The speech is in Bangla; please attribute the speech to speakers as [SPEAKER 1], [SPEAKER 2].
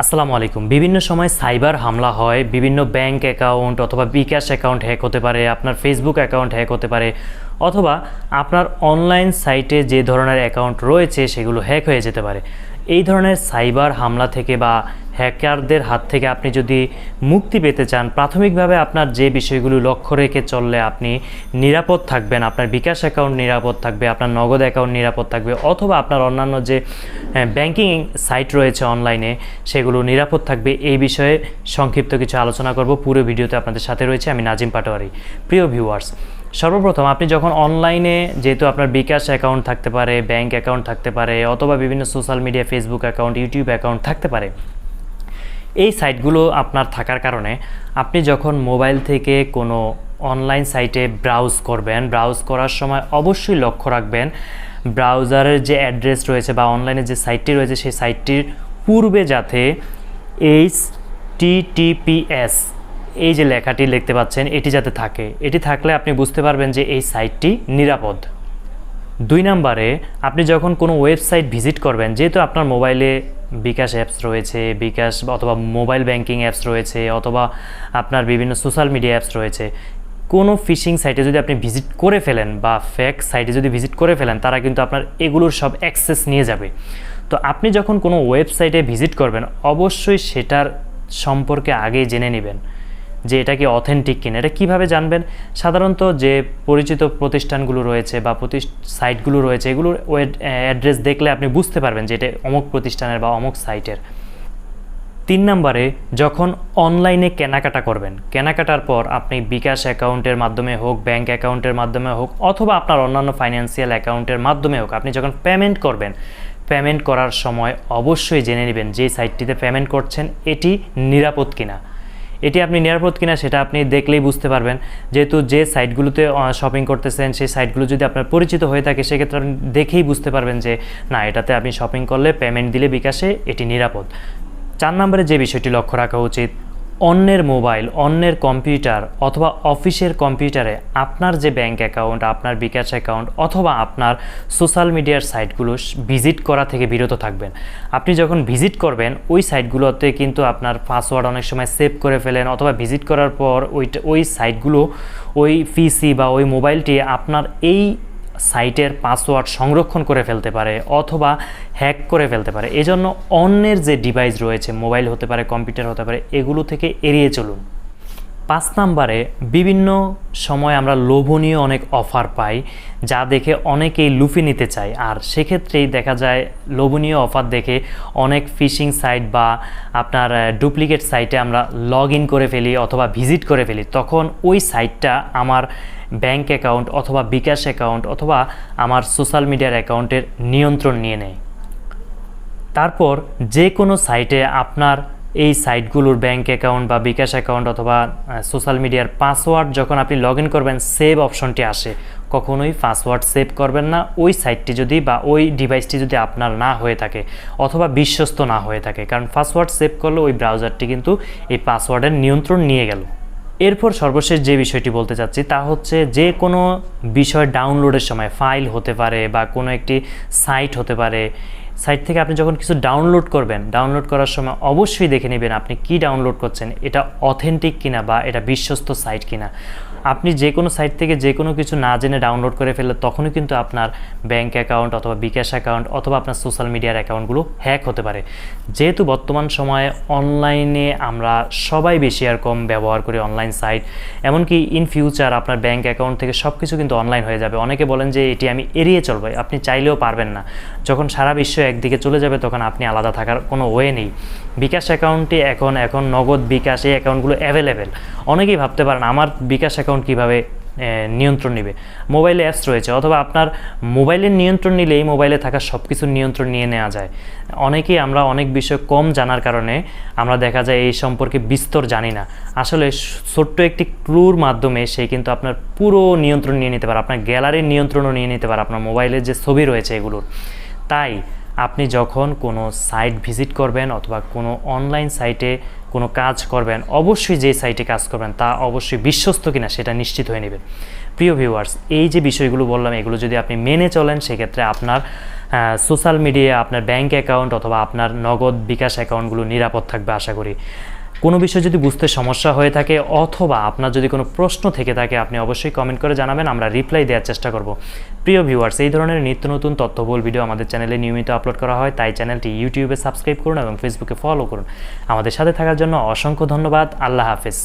[SPEAKER 1] আসসালামু আলাইকুম। বিভিন্ন সময় সাইবার হামলা হয়, বিভিন্ন ব্যাংক অ্যাকাউন্ট অথবা বিকাশ অ্যাকাউন্ট হ্যাক হতে পারে, আপনার ফেসবুক অ্যাকাউন্ট হ্যাক হতে পারে, অথবা আপনার অনলাইন সাইটে যে ধরনের অ্যাকাউন্ট রয়েছে সেগুলো হ্যাক হয়ে যেতে পারে। এই ধরনের সাইবার হামলা থেকে বা হ্যাকারদের হাত থেকে আপনি যদি মুক্তি পেতে চান, প্রাথমিকভাবে আপনার যে বিষয়গুলো লক্ষ্য রেখে চললে আপনি নিরাপদ থাকবেন, আপনার বিকাশ অ্যাকাউন্ট নিরাপদ থাকবে, আপনার নগদ অ্যাকাউন্ট নিরাপদ থাকবে, অথবা আপনার অন্যান্য যে ব্যাংকিং সাইট রয়েছে অনলাইনে সেগুলো নিরাপদ থাকবে, এই বিষয়ে সংক্ষিপ্ত কিছু আলোচনা করব। পুরো ভিডিওতে আপনাদের সাথে রয়েছে আমি নাজিম পাটোয়ারি। প্রিয় ভিউয়ার্স, সর্বপ্রথম আপনি যখন অনলাইনে, যেহেতু আপনার বিকাশ অ্যাকাউন্ট থাকতে পারে, ব্যাংক অ্যাকাউন্ট থাকতে পারে, অথবা বিভিন্ন social media Facebook account, YouTube account থাকতে পারে, এই সাইটগুলো আপনার থাকার কারণে আপনি যখন মোবাইল থেকে কোনো অনলাইন সাইটে ব্রাউজ করবেন, ব্রাউজ করার সময় অবশ্যই লক্ষ্য রাখবেন ব্রাউজারের যে অ্যাড্রেস রয়েছে বা অনলাইনে যে সাইটটি রয়েছে সেই সাইটটির পূর্বে যাতে HTTPS এই যে লেখাটি লিখতে পাচ্ছেন এটি যাতে থাকে। এটি থাকলে আপনি বুঝতে পারবেন যে এই সাইটটি নিরাপদ। 2 নম্বরে, আপনি যখন কোনো ওয়েবসাইট ভিজিট করবেন, যেহেতু আপনার মোবাইলে বিকাশ অ্যাপস রয়েছে, বিকাশ অথবা মোবাইল ব্যাংকিং অ্যাপস রয়েছে, অথবা আপনার বিভিন্ন সোশ্যাল মিডিয়া অ্যাপস রয়েছে, কোনো ফিশিং সাইটে যদি আপনি ভিজিট করে ফেলেন বা ফেক সাইটে যদি ভিজিট করে ফেলেন, তারা কিন্তু আপনার এগুলোর সব অ্যাক্সেস নিয়ে যাবে। তো আপনি যখন কোনো ওয়েবসাইটে ভিজিট করবেন অবশ্যই সেটার সম্পর্কে আগেই জেনে নেবেন যে এটা কি অথেন্টিক কিনা। এটা কীভাবে জানবেন? সাধারণত যে পরিচিত প্রতিষ্ঠানগুলো রয়েছে বা সাইটগুলো রয়েছে এগুলোর অ্যাড্রেস দেখলে আপনি বুঝতে পারবেন যে এটা অমুক প্রতিষ্ঠানের বা অমুক সাইটের। 3 নম্বরে, যখন অনলাইনে কেনাকাটা করবেন, কেনাকাটার পর আপনি বিকাশ অ্যাকাউন্টের মাধ্যমে হোক, ব্যাংক অ্যাকাউন্টের মাধ্যমে হোক, অথবা আপনার অন্যান্য ফাইন্যান্সিয়াল অ্যাকাউন্টের মাধ্যমে হোক, আপনি যখন পেমেন্ট করবেন, পেমেন্ট করার সময় অবশ্যই জেনে নেবেন যে সাইটটিতে পেমেন্ট করছেন এটি নিরাপদ কিনা। এটি আপনি নিরাপদ কিনা সেটা আপনি দেখলেই বুঝতে পারবেন। যেহেতু যে সাইটগুলোতে শপিং করতেছেন সেই সাইটগুলো যদি আপনার পরিচিত হয়ে থাকে সেক্ষেত্রে আপনি দেখেই বুঝতে পারবেন যে না, এটাতে আপনি শপিং করলে, পেমেন্ট দিলে বিকাশে এটি নিরাপদ। 4 নম্বরে যে বিষয়টি লক্ষ্য রাখা উচিত, অন্যের মোবাইল, অন্যের কম্পিউটার অথবা অফিসের কম্পিউটারে আপনার যে ব্যাংক অ্যাকাউন্ট, আপনার বিকাশ অ্যাকাউন্ট অথবা আপনার সোশ্যাল মিডিয়ার সাইটগুলো ভিজিট করা থেকে বিরত থাকবেন। আপনি যখন ভিজিট করবেন ওই সাইটগুলোতে কিন্তু আপনার পাসওয়ার্ড অনেক সময় সেভ করে ফেলেন, অথবা ভিজিট করার পর ওই সাইটগুলো, ওই পিসি বা ওই মোবাইলটি আপনার এই সাইটের পাসওয়ার্ড সংরক্ষণ করে ফেলতে পারে অথবা হ্যাক করে ফেলতে পারে। এজন্য অন্যের যে ডিভাইস রয়েছে, মোবাইল হতে পারে, কম্পিউটার হতে পারে, এগুলো থেকে এড়িয়ে চলুন। 5 নম্বরে, বিভিন্ন সময় আমরা লোভনীয় অনেক অফার পাই যা দেখে অনেকেই লুফে নিতে চায়, আর সেক্ষেত্রেই দেখা যায় লোভনীয় অফার দেখে অনেক ফিশিং সাইট বা আপনার ডুপ্লিকেট সাইটে আমরা লগ ইন করে ফেলি অথবা ভিজিট করে ফেলি। তখন ওই সাইটটা আমার ব্যাংক অ্যাকাউন্ট অথবা বিকাশ অ্যাকাউন্ট অথবা আমার সোশ্যাল মিডিয়ার অ্যাকাউন্টের নিয়ন্ত্রণ নিয়ে নেয়। তারপর যে কোনো সাইটে আপনার এই সাইটগুলোর ব্যাংক অ্যাকাউন্ট বা বিকাশ অ্যাকাউন্ট অথবা সোশ্যাল মিডিয়ার পাসওয়ার্ড যখন আপনি লগ ইন করবেন, সেভ অপশনটি আসে, কখনোই পাসওয়ার্ড সেভ করবেন না ওই সাইটটি যদি বা ওই ডিভাইসটি যদি আপনার না হয়ে থাকে অথবা বিশ্বস্ত না হয়ে থাকে, কারণ পাসওয়ার্ড সেভ করলে ওই ব্রাউজারটি কিন্তু এই পাসওয়ার্ডের নিয়ন্ত্রণ নিয়ে গেল। এরপর সর্বশেষ যে বিষয়টি বলতে চাচ্ছি তা হচ্ছে, যে কোনো বিষয় ডাউনলোডের সময়, ফাইল হতে পারে বা কোনো একটি সাইট হতে পারে, সাইট থেকে আপনি যখন কিছু ডাউনলোড করবেন, ডাউনলোড করার সময় অবশ্যই দেখে নেবেন আপনি কি ডাউনলোড করছেন, এটা অথেন্টিক কিনা বা এটা বিশ্বস্ত সাইট কিনা। আপনি যে কোনো সাইট থেকে যে কোনো কিছু না জেনে ডাউনলোড করে ফেললে তখনই কিন্তু আপনার ব্যাংক অ্যাকাউন্ট অথবা বিকাশ অ্যাকাউন্ট অথবা আপনার সোশ্যাল মিডিয়ার অ্যাকাউন্টগুলো হ্যাক হতে পারে। যেহেতু বর্তমান সময়ে অনলাইনে আমরা সবাই বেশি আর কম ব্যবহার করি অনলাইন সাইট, এমনকি ইন ফিউচার আপনার ব্যাংক অ্যাকাউন্ট থেকে সব কিছু কিন্তু অনলাইন হয়ে যাবে। অনেকে বলেন যে এটি আমি এড়িয়ে চলবো, আপনি চাইলেও পারবেন না। যখন সারা বিশ্ব একদিকে চলে যাবে তখন আপনি আলাদা থাকার কোনো ওয়ে নেই। বিকাশ অ্যাকাউন্টে এখন নগদ, বিকাশ এই অ্যাকাউন্টগুলো অ্যাভেলেবেল। অনেকেই ভাবতে পারেন আমার বিকাশ অ্যাকাউন্ট কীভাবে নিয়ন্ত্রণ নেবে। মোবাইলে অ্যাপস রয়েছে, অথবা আপনার মোবাইলের নিয়ন্ত্রণ নিলেই মোবাইলে থাকা সব কিছুর নিয়ন্ত্রণ নিয়ে নেওয়া যায়। অনেকেই আমরা অনেক বিষয় কম জানার কারণে আমরা দেখা যায় এই সম্পর্কে বিস্তর জানি না। আসলে ছোট্ট একটি ক্লুর মাধ্যমে সে কিন্তু আপনার পুরো নিয়ন্ত্রণ নিয়ে নিতে পারে, আপনার গ্যালারির নিয়ন্ত্রণও নিয়ে নিতে পারে, আপনার মোবাইলের যে ছবি রয়েছে এগুলোর। তাই আপনি যখন কোনো সাইট ভিজিট করবেন অথবা কোনো অনলাইন সাইটে কোনো কাজ করবেন, অবশ্যই যে সাইটে কাজ করবেন তা অবশ্যই বিশ্বস্ত কিনা সেটা নিশ্চিত হয়ে নেবেন। প্রিয় ভিউয়ার্স, এই যে বিষয়গুলো বললাম এগুলো যদি আপনি মেনে চলেন সেক্ষেত্রে আপনার সোশ্যাল মিডিয়া, আপনার ব্যাঙ্ক অ্যাকাউন্ট অথবা আপনার নগদ বিকাশ অ্যাকাউন্টগুলো নিরাপদ থাকবে আশা করি। কোনো বিষয় যদি বুঝতে সমস্যা হয়ে থাকে অথবা আপনার যদি কোনো প্রশ্ন থেকে থাকে আপনি অবশ্যই কমেন্ট করে জানাবেন, আমরা রিপ্লাই দেওয়ার চেষ্টা করব। প্রিয় ভিউয়ার্স, এই ধরনের নিত্য নতুন তথ্যবহুল ভিডিও আমাদের চ্যানেলে নিয়মিত আপলোড করা হয়, তাই চ্যানেলটি ইউটিউবে সাবস্ক্রাইব করুন এবং ফেসবুকে ফলো করুন। আমাদের সাথে থাকার জন্য অসংখ্য ধন্যবাদ। আল্লাহ হাফেজ।